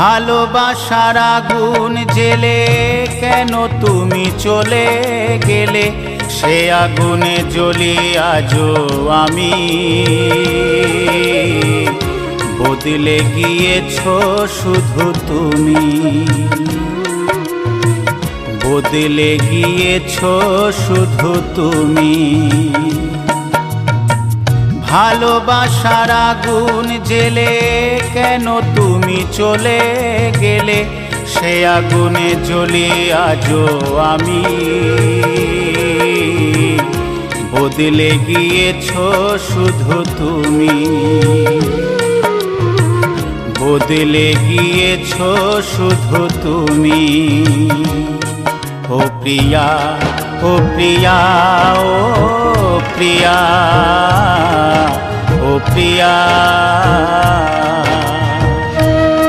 ভালোবাসার আগুন জেলে কেন তুমি চলে গেলে, সে আগুনে জ্বলি আজও আমি। বদলে গিয়েছো শুধু তুমি, বদলে গিয়েছো শুধু তুমি। ভালোবাসার আগুন জেলে কেন তুমি চলে গেলে, সে আগুনে জ্বলি আজও আমি। বদলে গিয়েছো শুধু তুমি, বদলে গিয়েছো শুধু তুমি। ও প্রিয়া, ও প্রিয়া, ও প্রিয়া, ও প্রিয়া।